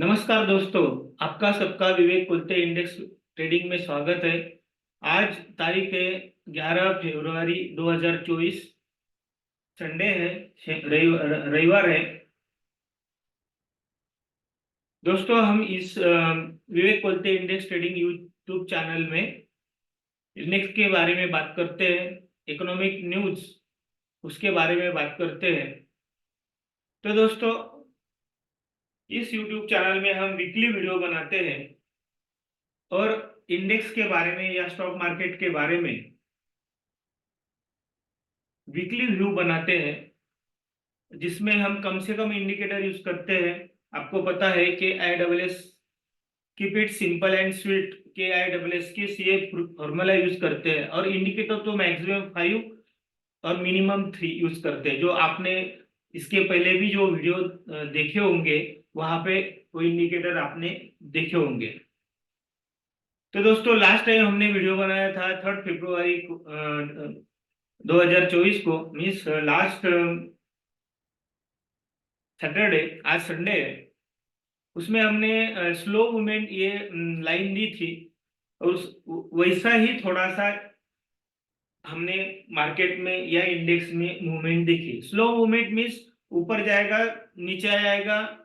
नमस्कार दोस्तों। आपका सबका विवेक कुलते इंडेक्स ट्रेडिंग में स्वागत है। आज तारीख है 11 फरवरी 2024। संडे है, रविवार है। दोस्तों, हम इस Vivek Kulte index trading YouTube channel में इंडेक्स के बारे में बात करते हैं। इकोनॉमिक न्यूज उसके बारे में बात करते हैं। तो दोस्तों, इस यूट्यूब चैनल में हम वीकली वीडियो बनाते हैं और इंडेक्स के बारे में या स्टॉक मार्केट के बारे में वीकली व्यू बनाते हैं, जिसमें हम कम से कम इंडिकेटर यूज करते हैं। आपको पता है कि ISS, keep it simple and sweet, के ISS के CA फॉर्मूला यूज करते हैं और इंडिकेटर तो मैक्सिमम 5 और मिनिमम 3 यूज करते हैं। जो आपने इसके पहले भी जो वीडियो देखे होंगे, वहां पे वो इंडिकेटर आपने देखे होंगे। तो दोस्तों, लास्ट टाइम हमने वीडियो बनाया था 3 फरवरी 2024 को, मीन्स लास्ट सैटरडे। आज संडे है। उसमें हमने स्लो मूवमेंट ये लाइन दी थी और वैसा ही थोड़ा सा हमने मार्केट में या इंडेक्स में मूवमेंट देखी। स्लो मूवमेंट मीन्स ऊपर जाएगा, नीचे आएगा,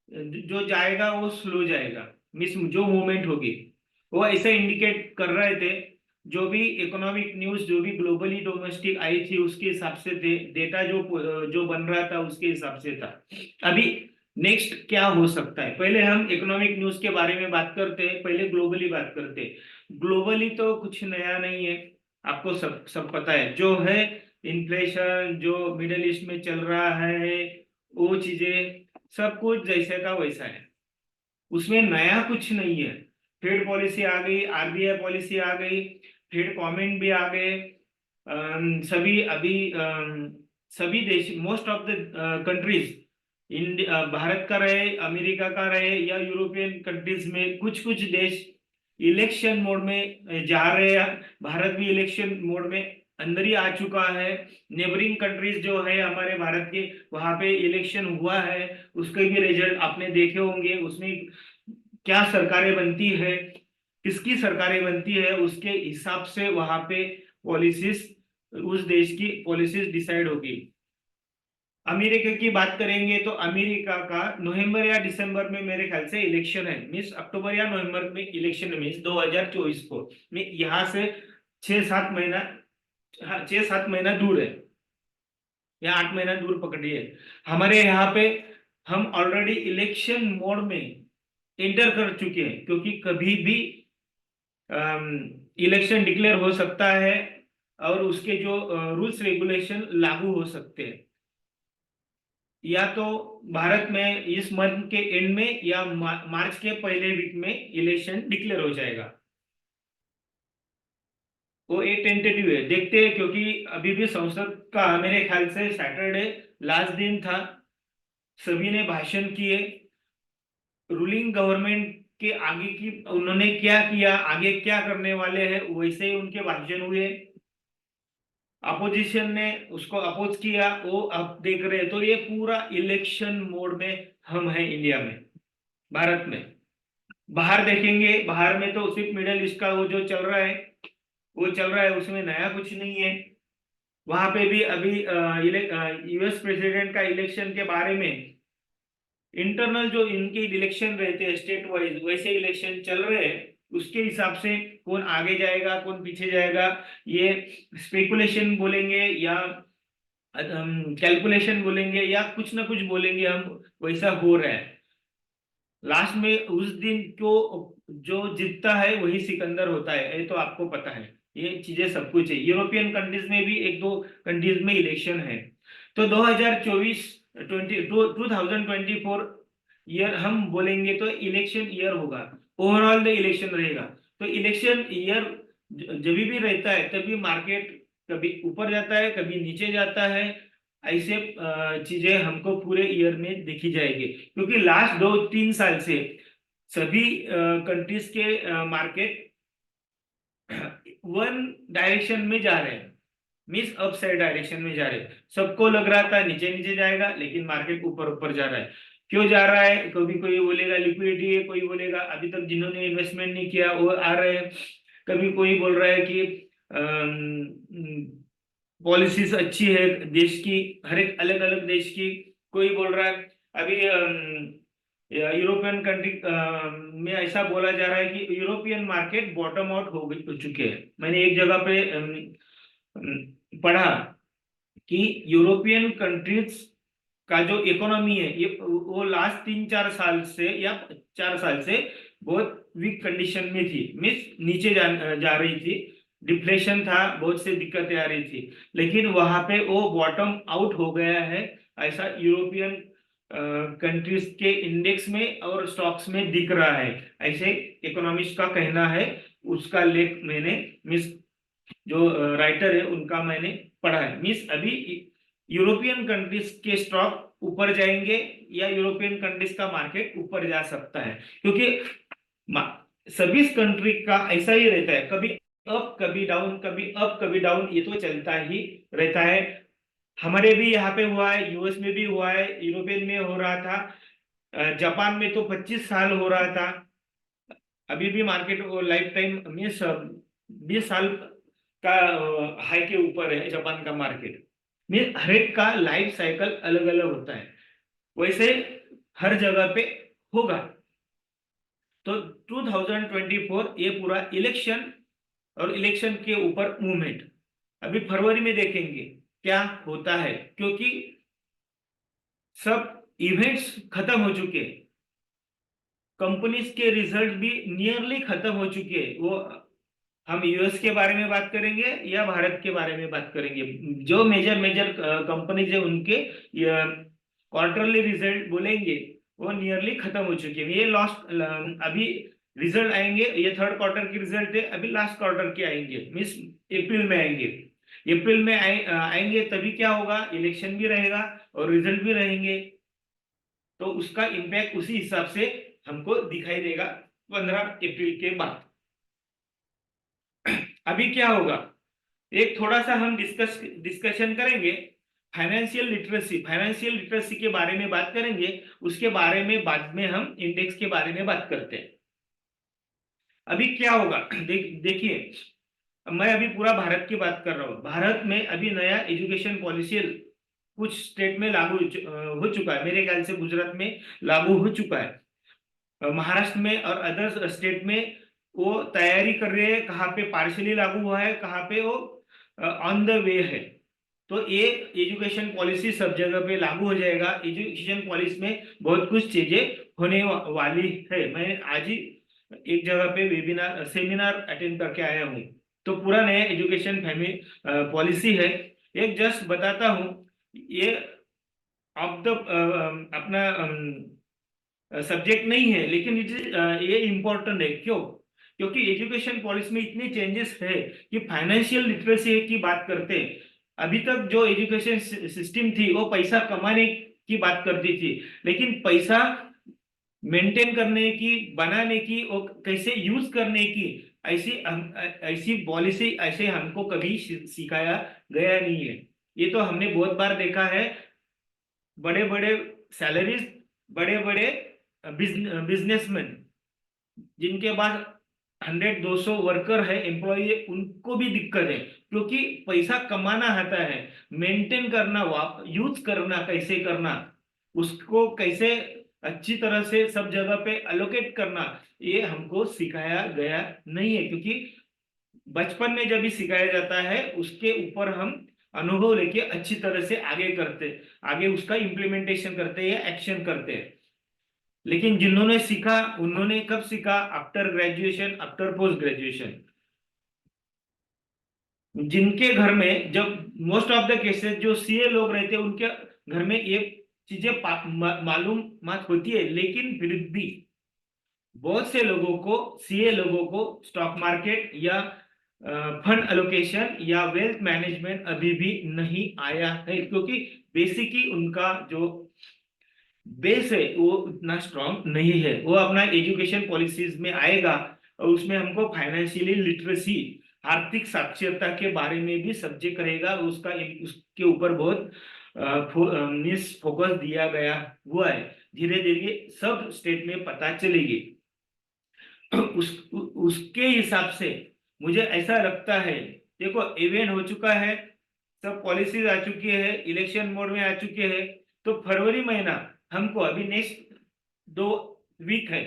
जो जाएगा वो स्लो जाएगा। मीन्स जो मूवमेंट होगी वो ऐसा इंडिकेट कर रहे थे। जो भी इकोनॉमिक न्यूज जो भी ग्लोबली डोमेस्टिक आई थी उसके हिसाब से थे। डेटा जो जो बन रहा था उसके हिसाब से था। अभी नेक्स्ट क्या हो सकता है, पहले हम इकोनॉमिक न्यूज के बारे में बात करते हैं। पहले ग्लोबली बात करते हैं। ग्लोबली तो कुछ नया नहीं है, आपको सब सब पता है। जो है इन्फ्लेशन जो मिडिल ईस्ट में चल रहा है, वो चीजें सब कुछ जैसे का वैसा है, उसमें नया कुछ नहीं है। फेड पॉलिसी आ गई, RBI पॉलिसी आ गई, फेड कमेंट भी आ गए। सभी अभी सभी देश, most of the countries, Bharat का रहे, अमेरिका का रहे या यूरोपियन कंट्रीज में कुछ कुछ देश इलेक्शन मोड में जा रहे हैं। भारत भी इलेक्शन मोड में अंदर ही आ चुका है। नेबरिंग कंट्रीज जो है हमारे भारत के, वहां पे इलेक्शन हुआ है, उसके भी रिजल्ट आपने देखे होंगे। उसमें क्या सरकारें बनती है, किसकी सरकारें बनती है, उसके हिसाब से वहां पे पॉलिसीज, उस देश की पॉलिसीज डिसाइड होगी। अमेरिका की बात करेंगे तो अमेरिका का नवंबर या दिसंबर में मेरे ख्याल से इलेक्शन है। मीन्स अक्टूबर या नवंबर में इलेक्शन है, मीन्स 2024 को। यहाँ से 6-7 महीना, हाँ 6-7 महीना दूर है या 8 महीना दूर पकड़िए। हमारे यहाँ पे हम ऑलरेडी इलेक्शन मोड में एंटर कर चुके हैं, क्योंकि कभी भी इलेक्शन डिक्लेयर हो सकता है और उसके जो रूल्स रेगुलेशन लागू हो सकते हैं। या तो भारत में इस मंथ के एंड में या मार्च के पहले वीक में इलेक्शन डिक्लेयर हो जाएगा। वो एक टेंटेटिव है, देखते हैं। क्योंकि अभी भी संसद का मेरे ख्याल से सैटरडे लास्ट दिन था। सभी ने भाषण किए। रूलिंग गवर्नमेंट के आगे की उन्होंने क्या किया, आगे क्या करने वाले हैं, वैसे ही उनके भाषण हुए। अपोजिशन ने उसको अपोज किया, वो अब देख रहे हैं। तो ये पूरा इलेक्शन मोड में हम हैं इंडिया में, भारत में। बाहर देखेंगे, बाहर में तो सिर्फ मिडिल ईस्ट का वो जो चल रहा है वो चल रहा है, उसमें नया कुछ नहीं है। वहां पे भी अभी US प्रेसिडेंट का इलेक्शन के बारे में इंटरनल जो इनके इलेक्शन रहते हैं स्टेट वाइज, वैसे इलेक्शन चल रहे हैं। उसके हिसाब से कौन आगे जाएगा कौन पीछे जाएगा, ये स्पेकुलेशन बोलेंगे या कैलकुलेशन बोलेंगे या कुछ ना कुछ बोलेंगे हम, वैसा हो रहा है। लास्ट में उस दिन को जो जीतता है वही सिकंदर होता है, ये तो आपको पता है। ये चीजें सब कुछ है। यूरोपियन कंट्रीज में भी एक दो कंट्रीज में इलेक्शन है। तो 2024 2024 ईयर हम बोलेंगे तो इलेक्शन ईयर होगा। ओवरऑल द इलेक्शन रहेगा। तो इलेक्शन ईयर जब भी रहता है तभी मार्केट कभी ऊपर जाता है कभी नीचे जाता है। ऐसे चीजें हमको पूरे ईयर में देखी जाएगी, क्योंकि लास्ट 2-3 साल से सभी कंट्रीज के मार्केट वन डायरेक्शन में जा रहे हैं। मीन्स अप साइड डायरेक्शन में जा रहे हैं। सबको लग रहा था नीचे नीचे जाएगा, लेकिन मार्केट ऊपर ऊपर जा रहा है। क्यों जा रहा है? कभी कोई बोलेगा लिक्विडिटी है, कोई बोलेगा अभी तक जिन्होंने इन्वेस्टमेंट नहीं किया वो आ रहे हैं, कभी कोई बोल रहा है कि पॉलिसीज अच्छी है देश की, हर एक अलग अलग देश की। कोई बोल रहा है अभी यूरोपियन कंट्री में ऐसा बोला जा रहा है कि यूरोपियन मार्केट बॉटम आउट हो चुके हैं। मैंने एक जगह पे पढ़ा कि यूरोपियन कंट्रीज का जो इकोनॉमी है ये वो लास्ट 3-4 साल से या 4 साल से बहुत वीक कंडीशन में थी, मीन्स नीचे जा रही थी, डिफ्लेशन था, बहुत से दिक्कतें आ रही थी। लेकिन वहां पे वो बॉटम आउट हो गया है, ऐसा यूरोपियन कंट्रीज के इंडेक्स में और स्टॉक्स में दिख रहा है, ऐसे इकोनॉमिस्ट का कहना है। उसका लेख मैंने मिस जो राइटर है उनका मैंने पढ़ा है। मीन्स अभी यूरोपियन कंट्रीज के स्टॉक ऊपर जाएंगे या यूरोपियन कंट्रीज का मार्केट ऊपर जा सकता है, क्योंकि सभी कंट्री का ऐसा ही रहता है, कभी अप कभी डाउन, कभी अप कभी डाउन, ये तो चलता ही रहता है। हमारे भी यहाँ पे हुआ है, यूएस में भी हुआ है, यूरोपियन में हो रहा था, जापान में तो 25 साल हो रहा था। अभी भी मार्केट लाइफ टाइम में 20 साल का हाई के ऊपर है जापान का मार्केट में। हर एक का लाइफ साइकिल अलग अलग होता है, वैसे हर जगह पे होगा। तो 2024 ये पूरा इलेक्शन और इलेक्शन के ऊपर मूवमेंट अभी फरवरी में देखेंगे क्या होता है, क्योंकि सब इवेंट्स खत्म हो चुके हैं, कंपनीज के रिजल्ट भी नियरली खत्म हो चुके हैं। वो हम यूएस के बारे में बात करेंगे या भारत के बारे में बात करेंगे, जो मेजर मेजर कंपनीज है उनके क्वार्टरली रिजल्ट बोलेंगे वो नियरली खत्म हो चुके हैं। ये लास्ट अभी रिजल्ट आएंगे, ये थर्ड क्वार्टर की रिजल्ट है, अभी लास्ट क्वार्टर के आएंगे, मीन्स अप्रैल में आएंगे। अप्रैल में आएंगे तभी क्या होगा, इलेक्शन भी रहेगा और रिजल्ट भी रहेंगे, तो उसका इम्पैक्ट उसी हिसाब से हमको दिखाई देगा 15 अप्रैल के बाद। अभी क्या होगा, एक थोड़ा सा हम डिस्कशन करेंगे फाइनेंशियल लिटरेसी के बारे में बात करेंगे, उसके बारे में बाद में हम इंडेक्स के बारे में बात करते हैं। अभी क्या होगा, देखिए मैं अभी पूरा भारत की बात कर रहा हूँ। भारत में अभी नया एजुकेशन पॉलिसी कुछ स्टेट में लागू हो चुका है, मेरे ख्याल से गुजरात में लागू हो चुका है, महाराष्ट्र में और अदर स्टेट में वो तैयारी कर रहे हैं, कहाँ पे पार्शियली लागू हुआ है, कहाँ पे वो ऑन द वे है। तो ये एजुकेशन पॉलिसी सब जगह पे लागू हो जाएगा। एजुकेशन पॉलिसी में बहुत कुछ चीजें होने वाली है। मैं आज ही एक जगह पे सेमिनार अटेंड करके आया हूँ, तो पूरा नया एजुकेशन फैमिली पॉलिसी है। एक जस्ट बताता हूँ, ये ऑफ द अपना सब्जेक्ट नहीं है, लेकिन ये इम्पोर्टेंट है। क्यों? क्योंकि एजुकेशन पॉलिसी में इतने चेंजेस है कि फाइनेंशियल लिटरेसी की बात करते हैं। अभी तक जो एजुकेशन सिस्टम थी वो पैसा कमाने की बात करती थी, लेकिन पैसा मेंटेन करने की, बनाने की और कैसे यूज करने की ऐसी पॉलिसी ऐसे हमको कभी सिखाया गया नहीं है। ये तो हमने बहुत बार देखा है, बड़े बड़े सैलरीज, बड़े बड़े बिजनेसमैन जिनके पास 100-200 वर्कर है, एम्प्लॉय है, उनको भी दिक्कत है, क्योंकि पैसा कमाना आता है, मेंटेन करना, यूज करना कैसे करना, उसको कैसे अच्छी तरह से सब जगह पे अलोकेट करना, ये हमको सिखाया गया नहीं है। क्योंकि बचपन में जब भी सिखाया जाता है उसके ऊपर हम अनुभव लेके अच्छी तरह से आगे उसका इम्प्लीमेंटेशन करते हैं, एक्शन करते हैं। लेकिन जिन्होंने सीखा उन्होंने कब सीखा, after graduation, after post graduation. जिनके घर में, जब मोस्ट ऑफ द केसेस जो सीए लोग रहते हैं उनके घर में ये चीजें मालूम मत होती है, लेकिन फिर भी बहुत से लोगों को, सीए लोगों को स्टॉक मार्केट या फंड एलोकेशन या वेल्थ मैनेजमेंट अभी भी नहीं आया है, क्योंकि बेसिकली उनका जो बेस है वो उतना स्ट्रांग नहीं है। वो अपना एजुकेशन पॉलिसीज में आएगा और उसमें हमको फाइनेंशियली लिटरेसी, आर्थिक साक्षरता के बारे में भी सब्जेक्ट करेगा, उसके ऊपर बहुत मीन्स फोकस दिया गया हुआ है, धीरे धीरे सब स्टेट में पता चलेगी। उसके हिसाब से मुझे ऐसा लगता है, देखो इवेंट हो चुका है, सब पॉलिसीज आ चुकी है, इलेक्शन मोड में आ चुके हैं, तो फरवरी महीना हमको अभी नेक्स्ट 2 वीक है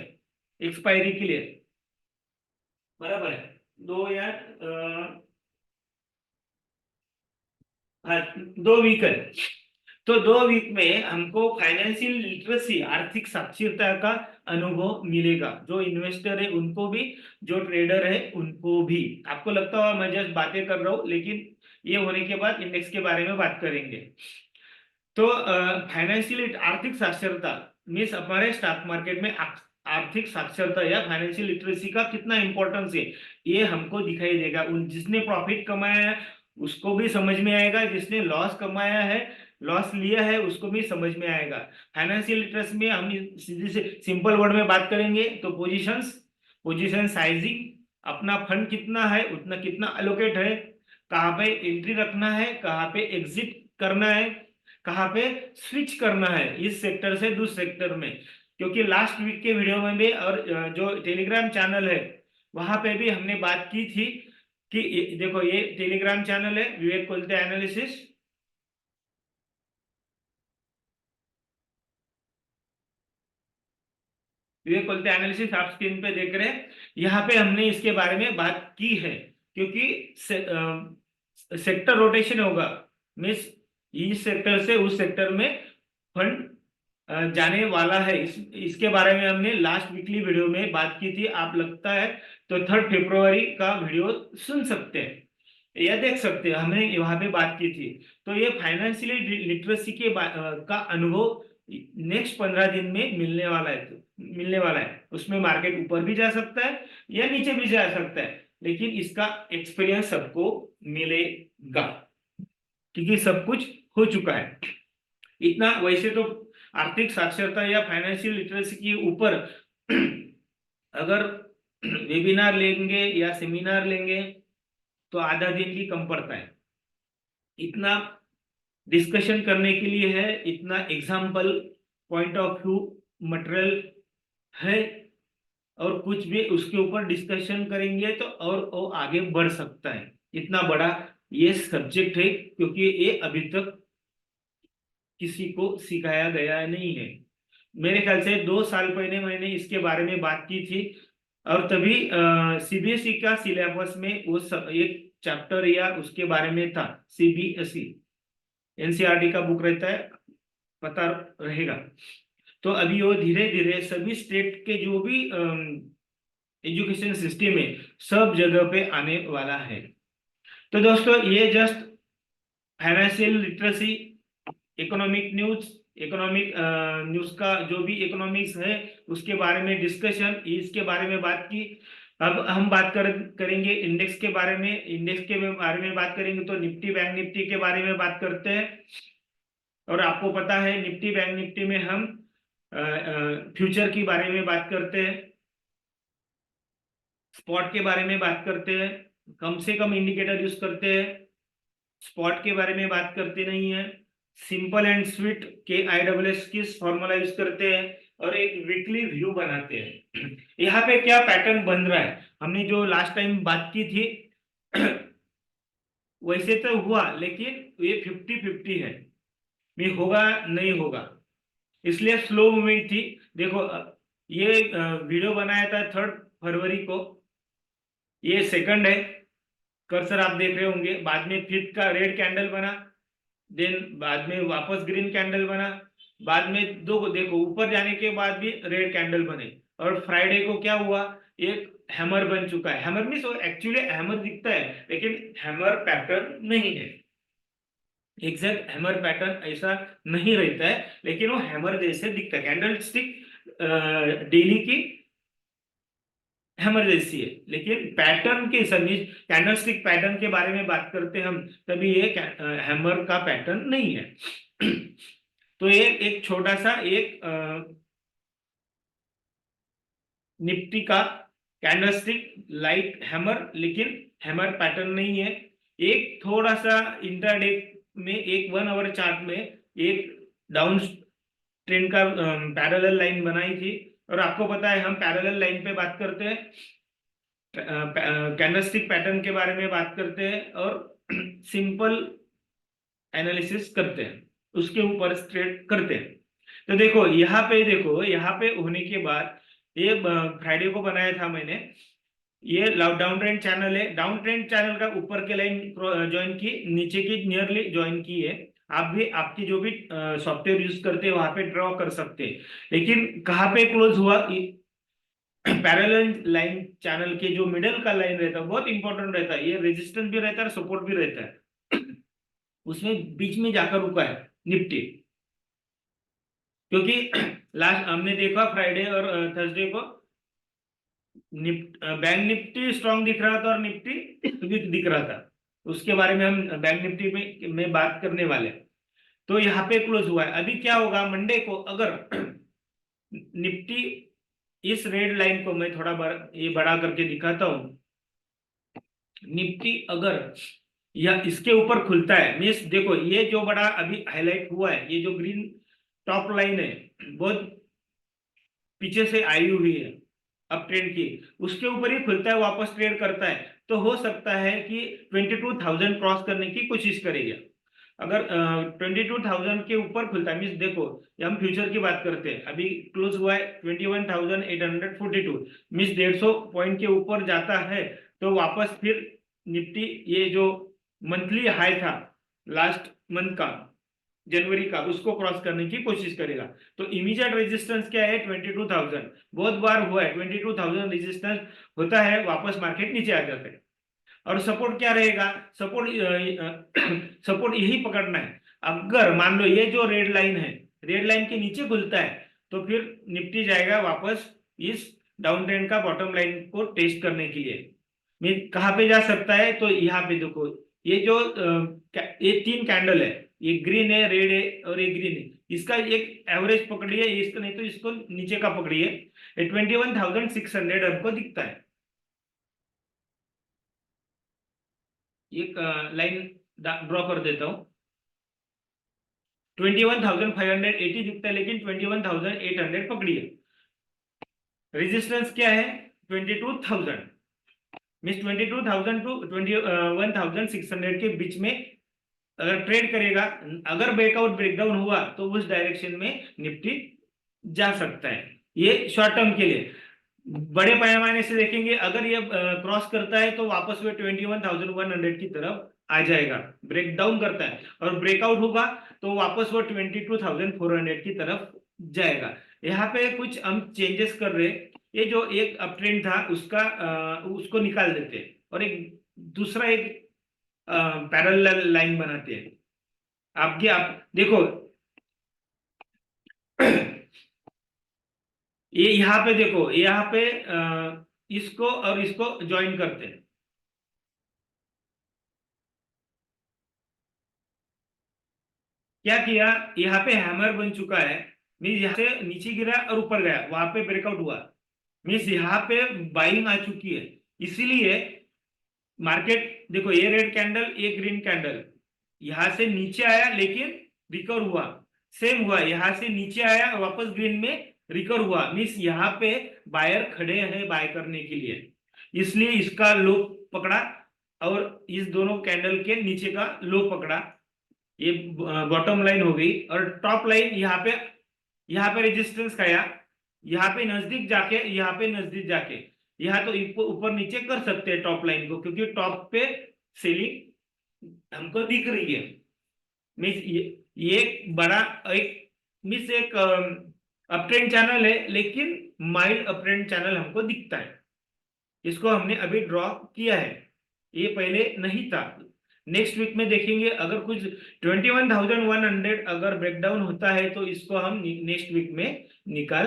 एक्सपायरी के लिए, बराबर है, दो या हाँ 2 वीक है। तो 2 वीक में हमको फाइनेंशियल लिटरेसी, आर्थिक साक्षरता का अनुभव मिलेगा, जो इन्वेस्टर है उनको भी, जो ट्रेडर है उनको भी। आपको लगता होगा मैं जस्ट बातें कर रहा हूँ, लेकिन ये होने के बाद इंडेक्स के बारे में बात करेंगे। तो फाइनेंशियल आर्थिक साक्षरता मीन्स हमारे स्टॉक मार्केट में आर्थिक साक्षरता या फाइनेंशियल लिटरेसी का कितना इंपॉर्टेंस है, ये हमको दिखाई देगा। उन जिसने प्रॉफिट कमाया है उसको भी समझ में आएगा, जिसने लॉस कमाया है, लॉस लिया है, उसको भी समझ में आएगा। फाइनेंशियल लिटरेसी में हम सीधे से सिंपल वर्ड में बात करेंगे तो पोजीशन साइजिंग, अपना फंड कितना है, उतना कितना अलोकेट है, कहाँ पे एंट्री रखना है, कहाँ पे एग्जिट करना है, कहाँ पे स्विच करना है इस सेक्टर से दूसरे सेक्टर में। क्योंकि लास्ट वीक के वीडियो में भी और जो टेलीग्राम चैनल है वहां पे भी हमने बात की थी कि देखो ये टेलीग्राम चैनल है विवेक कोलते एनालिसिस, विवेक कोलते एनालिसिस आप स्क्रीन पे देख रहे हैं। यहाँ पे हमने इसके बारे में बात की है, क्योंकि सेक्टर रोटेशन होगा, मीन्स इस सेक्टर से उस सेक्टर में फंड जाने वाला है। इसके बारे में हमने लास्ट वीकली वीडियो में बात की थी, आप लगता है तो 3 फरवरी का वीडियो सुन सकते हैं या देख सकते हैं, हमने वहां पे बात की थी। तो ये फाइनेंशियली लिटरेसी के का अनुभव नेक्स्ट 15 दिन में मिलने वाला है, उसमें मार्केट ऊपर भी जा सकता है या नीचे भी जा सकता है, लेकिन इसका एक्सपीरियंस सबको मिलेगा, क्योंकि सब कुछ हो चुका है इतना। वैसे तो आर्थिक साक्षरता या फाइनेंशियल लिटरेसी के ऊपर अगर वेबिनार लेंगे या सेमिनार लेंगे तो आधा दिन भी कम पड़ता है, इतना डिस्कशन करने के लिए है, इतना example point of view material है, और कुछ भी उसके ऊपर डिस्कशन करेंगे तो और वो आगे बढ़ सकता है। इतना बड़ा ये सब्जेक्ट है, क्योंकि ये अभी तक किसी को सिखाया गया नहीं है। मेरे ख्याल से 2 साल पहले मैंने इसके बारे में बात की थी, और तभी सीबीएसई का सिलेबस में वो एक चैप्टर या उसके बारे में था। सीबीएसई एनसीईआरटी का बुक रहता है, पता रहेगा। तो अभी वो धीरे धीरे सभी स्टेट के जो भी एजुकेशन सिस्टम है सब जगह पे आने वाला है। तो दोस्तों ये just financial literacy, economic news का जो भी इकोनॉमिक्स है उसके बारे में डिस्कशन, इसके बारे में बात की। अब हम बात करेंगे इंडेक्स के बारे में। इंडेक्स के बारे में बात करेंगे तो निफ्टी बैंक निफ्टी के बारे में बात करते हैं। और आपको पता है निफ्टी बैंक निफ्टी में हम फ्यूचर के बारे में बात करते हैं, स्पॉट के बारे में बात करते हैं, कम से कम इंडिकेटर यूज करते हैं, स्पॉट के बारे में बात करते नहीं है, सिंपल एंड स्वीट के IWS की फॉर्मूला यूज करते हैं, और एक वीकली व्यू बनाते हैं। यहाँ पे क्या पैटर्न बन रहा है, हमने जो लास्ट टाइम बात की थी वैसे तो हुआ, लेकिन ये 50-50 है, नहीं होगा नहीं होगा, इसलिए स्लो मूविंग थी। देखो ये वीडियो बनाया था 3 फरवरी को, ये सेकंड है, कर्सर आप देख रहे होंगे। बाद में 5th का रेड कैंडल बना, देन बाद में वापस ग्रीन कैंडल बना, बाद में दो देखो ऊपर जाने के बाद भी रेड कैंडल बने, और फ्राइडे को क्या हुआ, एक हैमर बन चुका है। हैमर मीन्स एक्चुअली हैमर दिखता है, लेकिन हैमर पैटर्न नहीं है, एग्जैक्ट हैमर पैटर्न ऐसा नहीं रहता है, लेकिन वो हैमर जैसे दिखता है। कैंडल स्टिक डेली की हैमर जैसी है, लेकिन पैटर्न के कैंडल स्टिक पैटर्न के बारे में बात करते हैं हम, तभी ये हैमर का पैटर्न नहीं है। तो ये एक छोटा सा एक निफ्टी का कैंडलस्टिक लाइट हैमर, लेकिन हैमर पैटर्न नहीं है। एक थोड़ा सा इंट्राडे में एक 1 आवर चार्ट में एक डाउन ट्रेंड का पैरेलल लाइन बनाई थी। और आपको पता है हम पैरेलल लाइन पे बात करते हैं, कैंडलस्टिक पैटर्न के बारे में बात करते हैं और सिंपल एनालिसिस करते हैं, उसके ऊपर स्ट्रेट करते हैं। तो देखो यहाँ पे होने के बाद ये फ्राइडे को बनाया था मैंने, ये डाउन ट्रेंड चैनल है, डाउन ट्रेंड चैनल का ऊपर के लाइन ज्वाइन की, नीचे की नियरली ज्वाइन की है। आप भी आपकी जो भी सॉफ्टवेयर यूज करते हैं वहां पे ड्रॉ कर सकते हैं। लेकिन कहाँ पे क्लोज हुआ, पैरेलल लाइन चैनल के जो मिडल का लाइन रहता है बहुत इंपॉर्टेंट रहता है, ये रेजिस्टेंस भी रहता है, सपोर्ट भी रहता है। उसमें बीच में जाकर रुका है निफ्टी, क्योंकि लास्ट हमने देखा फ्राइडे और थर्सडे को बैंक निफ्टी स्ट्रांग दिख रहा था और निफ्टी वीक दिख रहा था। उसके बारे में हम बैंक निफ्टी में बात करने वाले। तो यहाँ पे क्लोज हुआ है। अभी क्या होगा मंडे को, अगर निफ्टी इस रेड लाइन को मैं थोड़ा ये बड़ा करके दिखाता हूं, निफ्टी अगर या इसके ऊपर खुलता है, मीन्स देखो ये जो बड़ा अभी हाईलाइट हुआ है, ये जो ग्रीन टॉप लाइन है बहुत पीछे से आई हुई है अप ट्रेंड की, उसके ऊपर ही खुलता है, वापस ट्रेड करता है, तो हो सकता है कि 22,000 क्रॉस करने की कोशिश करेगा। अगर 22,000 के ऊपर खुलता है, मीन्स देखो हम फ्यूचर की बात करते हैं, अभी क्लोज हुआ है 21,842, मीन्स 150 पॉइंट के ऊपर जाता है तो वापस फिर निफ्टी ये जो मंथली हाई था लास्ट मंथ का, जनवरी का, उसको क्रॉस करने की कोशिश करेगा। तो इमीडिएट रेजिस्टेंस क्या है, 22,000। बहुत बार हुआ है 22,000 रेजिस्टेंस होता है, वापस मार्केट नीचे आ जाता है। और सपोर्ट क्या रहेगा, सपोर्ट यही पकड़ना है। अगर मान लो ये जो रेड लाइन है, रेड लाइन के नीचे खुलता है तो फिर निफ्टी जाएगा वापस इस डाउन ट्रेंड का बॉटम लाइन को टेस्ट करने के लिए। मैं कहाँ पे जा सकता है, तो यहाँ पे देखो ये जो ये तीन कैंडल है, ये ग्रीन है, रेड है और ये ग्रीन है, इसका एक एवरेज पकड़िए, इसका नहीं तो इसको नीचे का पकड़िए, ये 21,600 हमको दिखता है। एक लाइन ड्रॉ कर देता हूं, 21,580 दिखता है, लेकिन 21,800 पकड़िए। रेजिस्टेंस क्या है, 22,000, मीन 22,000 टू 21,600 के बीच में अगर ट्रेड करेगा, अगर ब्रेकआउट ब्रेकडाउन हुआ तो उस डायरेक्शन में निफ्टी जा सकता है। ये शॉर्ट टर्म के लिए। बड़े पैमाने से देखेंगे, अगर ये क्रॉस करता है तो वापस में 21,100 की तरफ आ जाएगा, ब्रेक डाउन करता है और ब्रेकआउट होगा तो वापस वो 22,400 की तरफ जाएगा। यहाँ पे कुछ हम चेंजेस कर रहे हैं, ये जो एक अप ट्रेंड था उसका उसको निकाल देते हैं और एक दूसरा एक पैरेलल लाइन बनाते हैं। आप देखो ये यहाँ पे देखो, यहाँ पे इसको और इसको ज्वाइन करते हैं। क्या किया, यहाँ पे हैमर बन चुका है, मीन्स यहाँ से नीचे गिरा और ऊपर गया, वहां पे ब्रेकआउट हुआ, मीन्स यहाँ पे बाइंग आ चुकी है। इसीलिए मार्केट देखो, ये रेड कैंडल, ये ग्रीन कैंडल, यहां से नीचे आया लेकिन रिकवर हुआ, सेम हुआ, यहां से नीचे आया वापस ग्रीन में रिकवर हुआ, मीन्स यहाँ पे बायर खड़े हैं बाय करने के लिए, इसलिए इसका लो पकड़ा और इस दोनों कैंडल के नीचे का लो पकड़ा, ये बॉटम लाइन हो गई। और टॉप लाइन यहाँ पे रेजिस्टेंस खाया, यहाँ पे नजदीक जाके, यहाँ पे नजदीक जाके, यहाँ तो ऊपर नीचे कर सकते हैं टॉप लाइन को, क्योंकि टॉप पे सेलिंग हमको दिख रही है। मीन्स ये एक बड़ा एक मीन्स एक अपट्रेंड चैनल है, लेकिन माइल्ड अपट्रेंड चैनल हमको दिखता है, इसको हमने अभी ड्रॉ किया है, ये पहले नहीं था। नेक्स्ट वीक में देखेंगे, अगर कुछ 21,100 अगर ब्रेकडाउन होता है तो इसको हम नेक्स्ट वीक में निकाल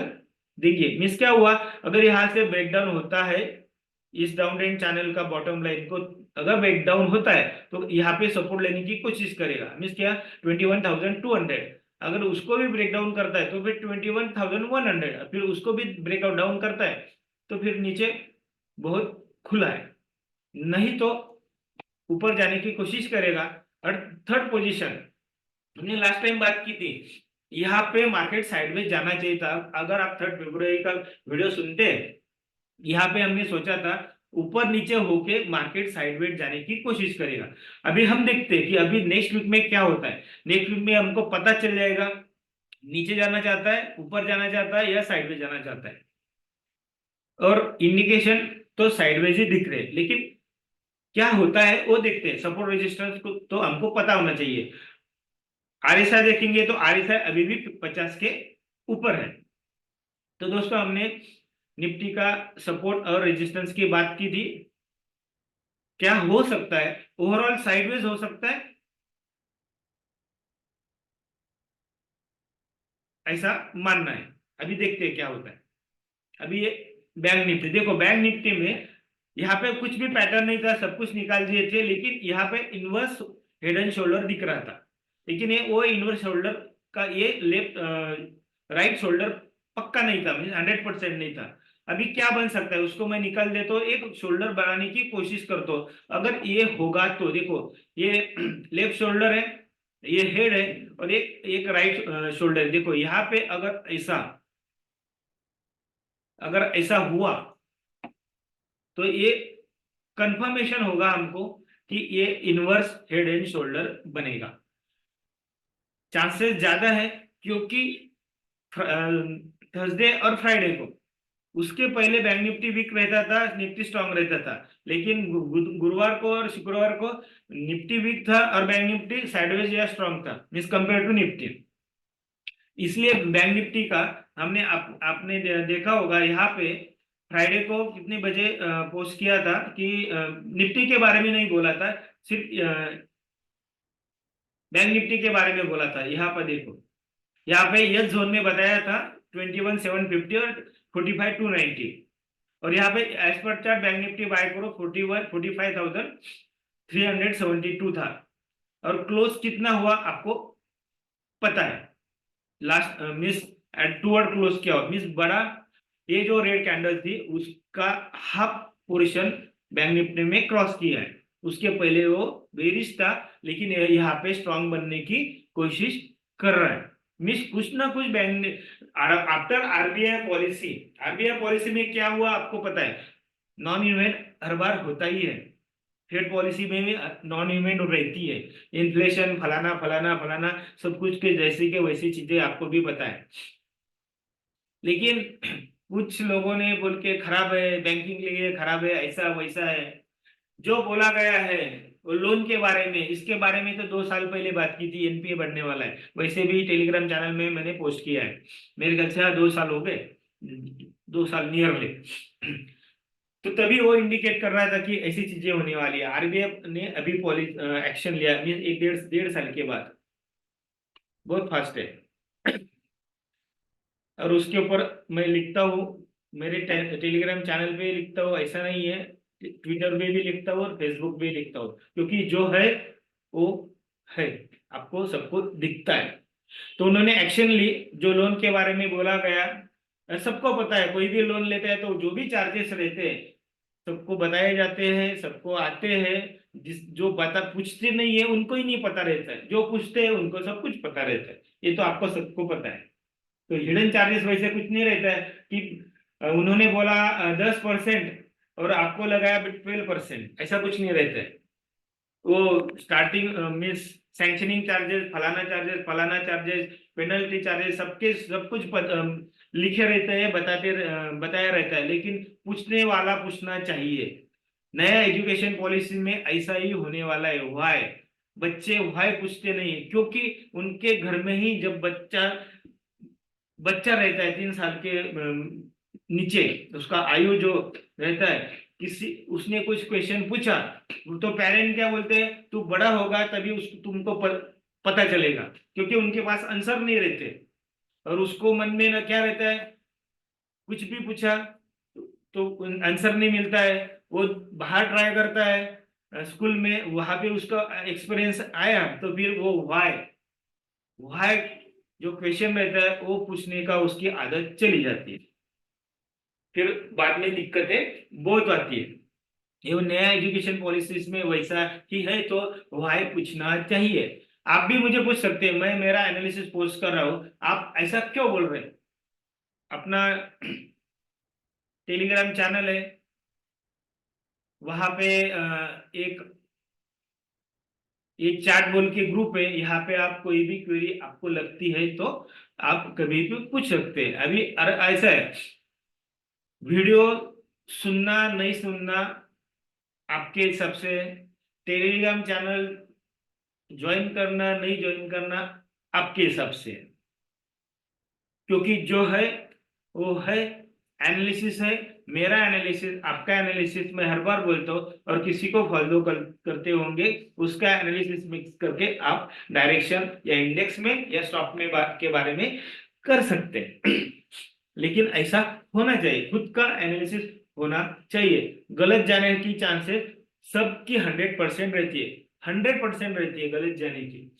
देंगे। मीन्स क्या हुआ, अगर यहाँ से ब्रेकडाउन होता है इस डाउन ट्रेंड चैनल का बॉटम लाइन को, अगर ब्रेकडाउन होता है तो यहाँ पे सपोर्ट लेने की कोशिश करेगा, मीन्स क्या 21,200, अगर उसको भी ब्रेकडाउन करता है तो फिर 21,100, फिर उसको भी ब्रेकआउट डाउन करता है तो फिर नीचे बहुत खुला है, नहीं तो ऊपर जाने की कोशिश करेगा। और थर्ड पोजीशन हमने लास्ट टाइम बात की थी, यहाँ पे मार्केट साइडवेज जाना चाहिए था। अगर आप 3 फरवरी का वीडियो सुनते, यहाँ पे हमने सोचा था ऊपर नीचे होके मार्केट साइडवेज जाने की कोशिश करेगा। अभी हम देखते हैं कि अभी नेक्स्ट वीक में क्या होता है। नेक्स्ट वीक में हमको पता चल जाएगा नीचे जाना चाहता है, ऊपर जाना चाहता है या साइडवेज जाना चाहता है। और इंडिकेशन तो साइडवेज ही दिख रहे हैं, लेकिन क्या होता है वो देखते हैं। सपोर्ट रेजिस्टेंस को तो हमको पता होना चाहिए। आरएसआई देखेंगे तो आरएसआई अभी भी 50 के ऊपर है। तो दोस्तों हमने निफ्टी का सपोर्ट और रेजिस्टेंस की बात की थी। क्या हो सकता है, ओवरऑल साइडवेज हो सकता है, ऐसा मानना है। अभी देखते हैं क्या होता है। अभी ये बैंक निफ्टी देखो, बैंक निफ्टी में यहाँ पे कुछ भी पैटर्न नहीं था, सब कुछ निकाल दिए थे, लेकिन यहाँ पे इनवर्स हेड एंड शोल्डर दिख रहा था। लेकिन ये वो इनवर्स शोल्डर का ये लेफ्ट राइट शोल्डर पक्का नहीं था, मीन 100% नहीं था। अभी क्या बन सकता है उसको मैं निकाल देता हूँ, एक शोल्डर बनाने की कोशिश करता हूँ। अगर ये होगा तो देखो, ये लेफ्ट शोल्डर है, ये हेड है, और एक एक राइट शोल्डर। देखो यहाँ पे अगर ऐसा हुआ तो ये कंफर्मेशन होगा हमको कि ये इनवर्स हेड एंड शोल्डर बनेगा। चांसेस ज्यादा है, क्योंकि थर्सडे और फ्राइडे को, उसके पहले बैंक निफ्टी वीक रहता था, निफ्टी स्ट्रांग रहता था। लेकिन गुरुवार को और शुक्रवार को निफ्टी वीक था और बैंक निफ्टी साइडवेज या स्ट्रांग था, मिस कंपेयर टू निफ्टी। इसलिए बैंक निफ्टी का हमने आपने देखा होगा यहाँ पे फ्राइडे को कितने बजे पोस्ट किया था कि निफ्टी के बारे में नहीं बोला था, सिर्फ बैंक निफ्टी के बारे में बोला था। यहाँ पर देखो, यहाँ पे यस जोन में बताया था 21,750 और 45,290। और यहाँ पे as per chart bank Nifty bye करो 45,372 था। और क्लोज कितना हुआ आपको पता है। Last miss at toward close क्या हो, मिस बड़ा, ये जो रेड कैंडल थी उसका हाफ पोर्शन बैंक निफ्टी में क्रॉस किया है। उसके पहले वो बेरिश था, लेकिन यहाँ पे स्ट्रांग बनने की कोशिश कर रहा है। मिस कुछ ना कुछ बैंक आफ्टर आरबीआई पॉलिसी में क्या हुआ आपको पता है। नॉन इवेंट हर बार होता ही है, फेड पॉलिसी में भी नॉन इवेंट रहती है। इन्फ्लेशन फलाना फलाना फलाना सब कुछ के जैसी के वैसी चीजें आपको भी पता है। लेकिन कुछ लोगों ने बोल के खराब है, बैंकिंग लिए खराब है, ऐसा वैसा है। जो बोला गया है वो लोन के बारे में, इसके बारे में तो 2 साल पहले बात की थी, एनपीए बढ़ने वाला है। वैसे भी टेलीग्राम चैनल में मैंने पोस्ट किया है। मेरे ख्याल से 2 साल हो गए, 2 साल नियरली। तो तभी वो इंडिकेट कर रहा था कि ऐसी चीजें होने वाली है। आरबीआई ने अभी एक्शन लिया, मीन एक डेढ़ डेढ़ साल के बाद। बहुत फास्ट है। और उसके ऊपर मैं लिखता हूँ, मेरे टेलीग्राम चैनल पे लिखता हूँ, ऐसा नहीं है, ट्विटर पे भी लिखता हूँ और फेसबुक पे लिखता हूँ, क्योंकि जो है वो है, आपको सबको दिखता है। तो उन्होंने एक्शन ली, जो लोन के बारे में बोला गया सबको पता है। कोई भी लोन लेता है तो जो भी चार्जेस रहते हैं सबको बताए जाते हैं, सबको आते हैं। जिस जो बता पूछते नहीं है उनको ही नहीं पता रहता है, जो पूछते हैं उनको सब कुछ पता रहता है। ये तो आपको सबको पता है। तो हिडन चार्जेस वैसे कुछ नहीं रहता है कि उन्होंने बोला 10% और आपको लगाया 12%, ऐसा कुछ नहीं रहता है। वो स्टार्टिंग मीन्स सैंक्शनिंग चार्जेस, फलाना चार्जेस, पेनल्टी चार्जेस, सबके सब कुछ लिखे रहते हैं, बताया रहता है। लेकिन पूछने वाला पूछना चाहिए। नया एजुकेशन पॉलिसी में ऐसा ही होने वाला है। व्हाई, बच्चे व्हाई पूछते नहीं है, क्योंकि उनके घर में ही जब बच्चा बच्चा रहता है 3 साल के नीचे, उसका आयु जो रहता है, किसी उसने कुछ क्वेश्चन पूछा तो पेरेंट क्या बोलते हैं, तू बड़ा होगा तभी उसको तुमको पता चलेगा, क्योंकि उनके पास आंसर नहीं रहते। और उसको मन में ना क्या रहता है, कुछ भी पूछा तो आंसर नहीं मिलता है। वो बाहर ट्राई करता है स्कूल में, वहां पे उसका एक्सपीरियंस आया तो फिर वो वाई वाई जो क्वेश्चन रहता है वो पूछने का उसकी आदत चली जाती है। फिर बाद में दिक्कतें बहुत आती है। ये नया एजुकेशन पॉलिसीज में वैसा ही है, तो वाई पूछना चाहिए। आप भी मुझे पूछ सकते हैं, मैं मेरा एनालिसिस पोस्ट कर रहा हूँ, आप ऐसा क्यों बोल रहे हैं? अपना टेलीग्राम चैनल है, वहां पे एक ये चैट बोल के ग्रुप है, यहाँ पे आप कोई भी क्वेरी आपको लगती है तो आप कभी भी पूछ सकते हैं। अभी ऐसा है, वीडियो सुनना नहीं सुनना आपके हिसाब से, टेलीग्राम चैनल ज्वाइन करना नहीं ज्वाइन करना आपके हिसाब से, क्योंकि जो है वो है, एनालिसिस है। मेरा एनालिसिस, आपका एनालिसिस मैं हर बार बोलता हूँ, और किसी को फॉलो करते होंगे उसका एनालिसिस मिक्स करके आप डायरेक्शन या इंडेक्स में या स्टॉक में के बारे में कर सकते हैं। लेकिन ऐसा होना चाहिए, खुद का एनालिसिस होना चाहिए। गलत जाने की चांसेस सबकी 100% रहती है, 100% रहती है गलत जाने की।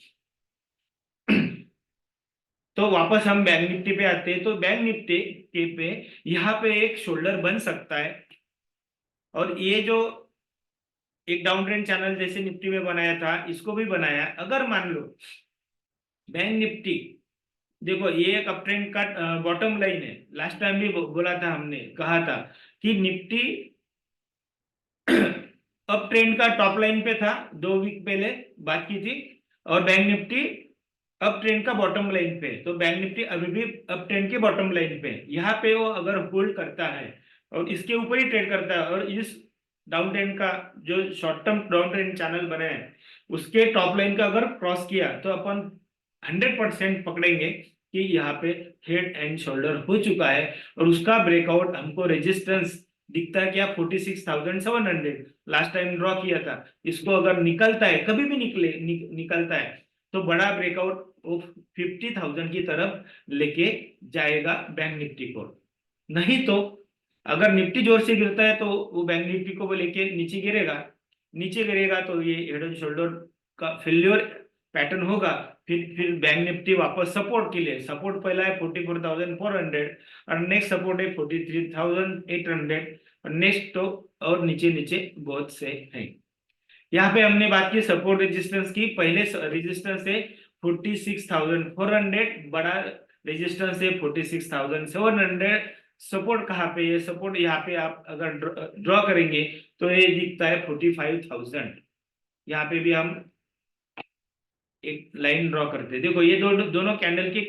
तो वापस हम बैंक निफ्टी पे आते हैं, तो बैंक निफ्टी के पे यहाँ पे एक शोल्डर बन सकता है, और ये जो एक डाउन ट्रेंड चैनल जैसे निफ्टी में बनाया था, इसको भी बनाया। अगर मान लो बैंक निफ्टी, देखो ये एक अप ट्रेंड का बॉटम लाइन है, लास्ट टाइम भी बोला था, हमने कहा था कि निफ्टी अप ट्रेंड का टॉप लाइन पे था, 2 वीक पहले बात की थी, और बैंक निफ्टी अप ट्रेंड का बॉटम लाइन पे। तो बैंक निफ्टी अभी भी अप ट्रेंड के बॉटम लाइन पे, यहाँ पे वो अगर होल्ड करता है और इसके ऊपर ही ट्रेड करता है, और इस डाउन ट्रेंड का जो short term down trend channel बने हैं उसके टॉप लाइन का अगर क्रॉस किया, तो अपन 100% पकड़ेंगे कि यहाँ पे हेड एंड शोल्डर हो चुका है, और उसका ब्रेकआउट हमको रेजिस्टेंस दिखता है क्या, 46,700 लास्ट टाइम ड्रॉ किया था। इसको अगर निकलता है, कभी भी निकलता है, तो बड़ा ब्रेकआउट वो 50,000 की तरफ लेके जाएगा बैंक निफ्टी को। नहीं तो अगर निफ्टी जोर से गिरता है तो वो बैंक निफ्टी को वो लेके नीचे गिरेगा, नीचे गिरेगा तो ये हेड एंड शोल्डर का फेल्योर पैटर्न होगा। फिर बैंक निफ्टी वापस सपोर्ट के लिए, सपोर्ट पहला है 44,400, और नेक्स्ट सपोर्ट है 43,800, और नेक्स्ट तो और नीचे नीचे बहुत से हैं। यहाँ पे हमने बात की सपोर्ट रेजिस्टेंस की, पहले रेजिस्टेंस है 46,400, बड़ा रेजिस्टेंस है 46,700। सपोर्ट कहाँ पे है? सपोर्ट यहाँ पे आप अगर ड्रॉ करेंगे तो ये दिखता है 45,000। यहाँ पे भी हम एक लाइन ड्रॉ करते हैं, देखो ये दोनों कैंडल के,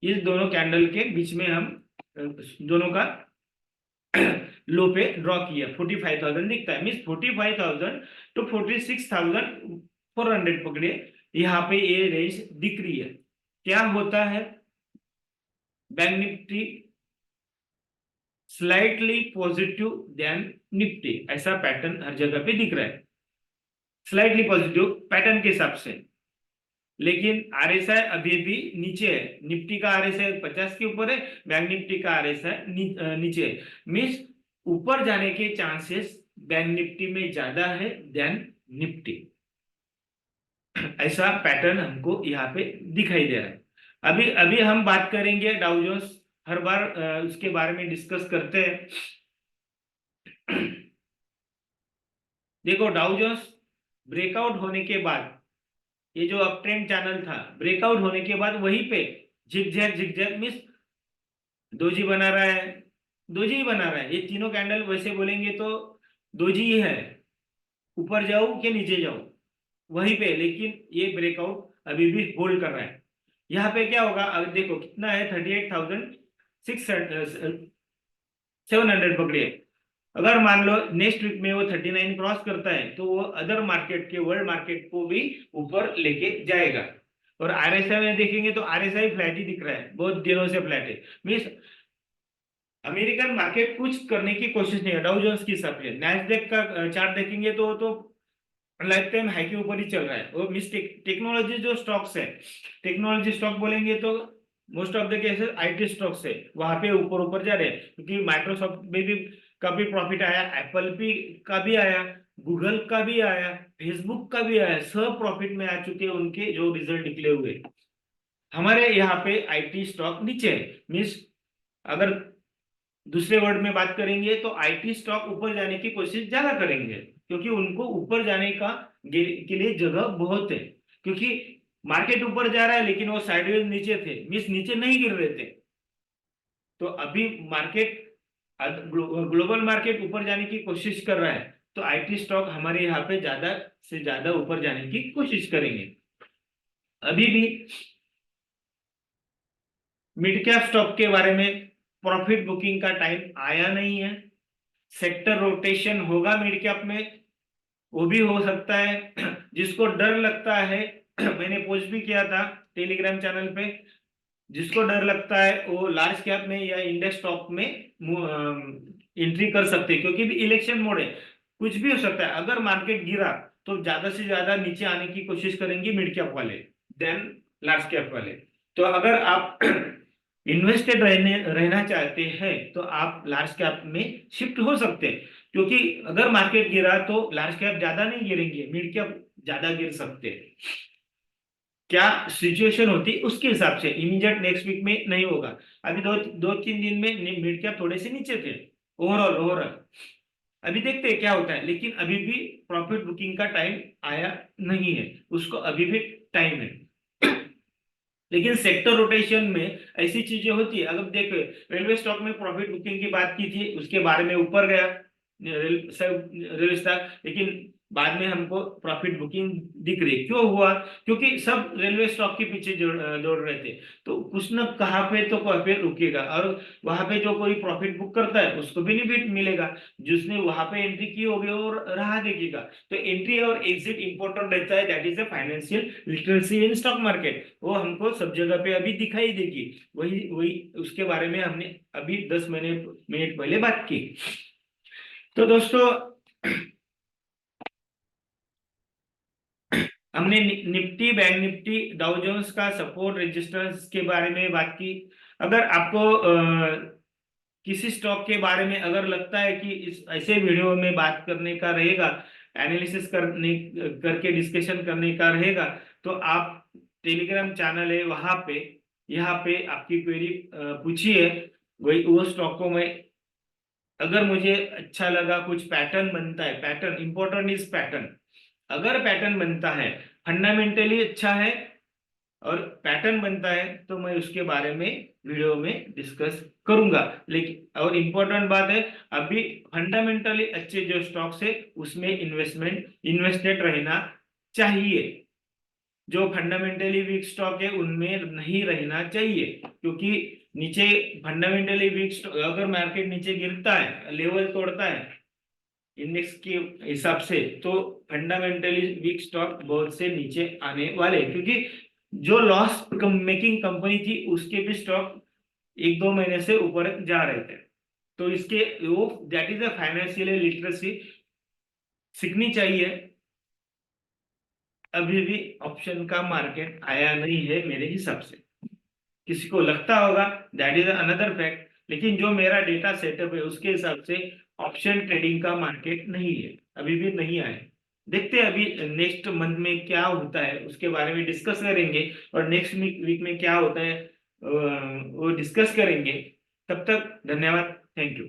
इस दोनों कैंडल के बीच में हम दोनों का लो पे ड्रॉ किया, 45,000 दिखता है, मीन 45,000 टू 46,400 पकड़े, यहाँ पे ये रेंज दिख रही है। क्या होता है, bank Nifty slightly positive than Nifty, ऐसा पैटर्न हर जगह पे दिख रहा है, स्लाइटली पॉजिटिव पैटर्न के हिसाब से। लेकिन आरएसआई अभी भी नीचे है, निफ्टी का आरएसआई 50 के ऊपर है, बैंक निफ्टी का आरएसआई नीचे है, मीन्स ऊपर जाने के चांसेस बैंक निफ्टी में ज्यादा है देन निफ्टी। ऐसा पैटर्न हमको यहाँ पे दिखाई दे रहा है। अभी अभी हम बात करेंगे डाउ जोन्स, हर बार उसके बारे में डिस्कस करते हैं। देखो डाउ जोन्स ब्रेकआउट होने के बाद, ये जो अप ट्रेंड चैनल था, ब्रेकआउट होने के बाद वहीं पे झिकझैक झिकझैक मिस दोजी बना रहा है, दोजी ही बना रहा है। ये तीनों कैंडल वैसे बोलेंगे तो दोजी ही है, ऊपर जाऊं कि नीचे जाऊं वहीं पे, लेकिन ये ब्रेकआउट अभी भी होल्ड कर रहा है। यहाँ पे क्या होगा, अगर देखो कितना है, 38,700 पकड़िए। अगर मान लो नेक्स्ट वीक में वो 39 क्रॉस करता है, तो वो अदर मार्केट के, वर्ल्ड मार्केट को भी ऊपर लेके जाएगा। और आरएसआई में देखेंगे तो आरएसआई फ्लैट ही दिख रहा है, बहुत दिनों से फ्लैट है, मीन्स अमेरिकन मार्केट कुछ करने की कोशिश नहीं है डाउ जोन्स की हिसाब से। नैस्डैक का चार्ट देखेंगे तो लाइफ टाइम हाई के ऊपर ही चल रहा है वो। मिस टेक्नोलॉजी जो स्टॉक्स है, टेक्नोलॉजी स्टॉक बोलेंगे तो most of the cases IT stocks है, वहां पे ऊपर ऊपर जा रहे हैं, क्योंकि माइक्रोसॉफ्ट में भी का भी प्रॉफिट आया, एप्पल भी का भी आया, गूगल का भी आया, फेसबुक का भी आया, सब प्रॉफिट में आ चुके हैं उनके जो रिजल्ट निकले हुए। हमारे यहाँ पे आईटी स्टॉक नीचे है, मीन्स अगर दूसरे वर्ड में बात करेंगे तो आईटी स्टॉक ऊपर जाने की कोशिश ज्यादा करेंगे, क्योंकि उनको ऊपर जाने का के लिए जगह बहुत है, क्योंकि मार्केट ऊपर जा रहा है लेकिन वो साइडवेज नीचे थे, मींस नीचे नहीं गिर रहे थे। तो अभी मार्केट, ग्लोबल मार्केट ऊपर जाने की कोशिश कर रहा है, तो आईटी स्टॉक हमारे यहाँ पे ज्यादा से ज्यादा ऊपर जाने की कोशिश करेंगे। अभी भी मिड कैप स्टॉक के बारे में प्रॉफिट बुकिंग का टाइम आया नहीं है। सेक्टर रोटेशन होगा मिड कैप में, वो भी हो सकता है। जिसको डर लगता है, मैंने पोस्ट भी किया था टेलीग्राम चैनल पे, जिसको डर लगता है वो लार्ज कैप में या इंडेक्स स्टॉक में एंट्री कर सकते हैं, क्योंकि भी इलेक्शन मोड है, कुछ भी हो सकता है। अगर मार्केट गिरा तो ज्यादा से ज्यादा नीचे आने की कोशिश करेंगे मिड कैप वाले, देन लार्ज कैप वाले। तो अगर आप इन्वेस्टेड रहना चाहते हैं तो आप लार्ज कैप में शिफ्ट हो सकते हैं, क्योंकि अगर मार्केट गिरा तो लार्ज कैप ज्यादा नहीं गिरेंगे, मिड कैप ज्यादा गिर सकते हैं। क्या सिचुएशन होती उसके हिसाब से, इमीडिएट नेक्स्ट वीक में नहीं होगा। अभी दो दो तीन दिन में मिड कैप थोड़े से नीचे थे ओवरऑल ओवरऑल। अभी देखते हैं क्या होता है, लेकिन अभी भी प्रॉफिट बुकिंग का टाइम आया नहीं है, उसको अभी भी टाइम है। लेकिन सेक्टर रोटेशन में ऐसी चीजें होती है। अगर देखो रेलवे स्टॉक में प्रॉफिट बुकिंग की बात की थी, उसके बारे में ऊपर गया रेलवे स्टॉक, लेकिन बाद में हमको प्रॉफिट बुकिंग दिख रही है। क्यों हुआ? क्योंकि सब रेलवे स्टॉक के पीछे दौड़ रहे थे, तो कुछ न कहाँ पे तो कहाँ पे रुकेगा, और वहां पे जो कोई प्रॉफिट बुक करता है उसको बेनिफिट मिलेगा, जिसने वहां पे एंट्री की होगी और राह देखेगा। तो एंट्री और एग्जिट इंपॉर्टेंट रहता है, that is a financial literacy in stock market. वो हमको सब जगह पे अभी दिखाई देगी। वही वही उसके बारे में हमने अभी 10 मिनट पहले बात की। तो दोस्तों, हमने Nifty, bank Nifty, Dow Jones का सपोर्ट रेजिस्टेंस के बारे में बात की। अगर आपको किसी स्टॉक के बारे में अगर लगता है कि इस ऐसे वीडियो में बात करने का रहेगा, एनालिसिस करने करके डिस्कशन करने का रहेगा, तो आप टेलीग्राम चैनल है वहां पे, यहाँ पे आपकी क्वेरी पूछिए। वही वो स्टॉक को मैं, अगर मुझे अच्छा लगा, कुछ पैटर्न बनता है, पैटर्न इंपॉर्टेंट इज पैटर्न, अगर पैटर्न बनता है, फंडामेंटली अच्छा है और पैटर्न बनता है, तो मैं उसके बारे में वीडियो में डिस्कस करूंगा। लेकिन और इम्पोर्टेंट बात है, अभी फंडामेंटली अच्छे जो स्टॉक्स है उसमें इन्वेस्टेड रहना चाहिए। जो फंडामेंटली वीक स्टॉक है उनमें नहीं रहना चाहिए, क्योंकि नीचे फंडामेंटली वीक स्टॉक, अगर मार्केट नीचे गिरता है, लेवल तोड़ता है इंडेक्स के हिसाब से, तो फंडामेंटली वीक स्टॉक बहुत से नीचे आने वाले, क्योंकि जो लॉस मेकिंग कंपनी थी उसके भी स्टॉक 1-2 महीने से ऊपर जा रहे थे। तो इसके वो that is a financial literacy सीखनी चाहिए। अभी भी ऑप्शन का मार्केट आया नहीं है मेरे हिसाब से। किसी को लगता होगा, दैट इज अनदर फैक्ट, लेकिन जो मेरा डेटा सेटअप है उसके हिसाब से ऑप्शन ट्रेडिंग का मार्केट नहीं है, अभी भी नहीं आया। देखते हैं अभी नेक्स्ट मंथ में क्या होता है, उसके बारे में डिस्कस करेंगे, और नेक्स्ट वीक में क्या होता है वो डिस्कस करेंगे। तब तक धन्यवाद, थैंक यू।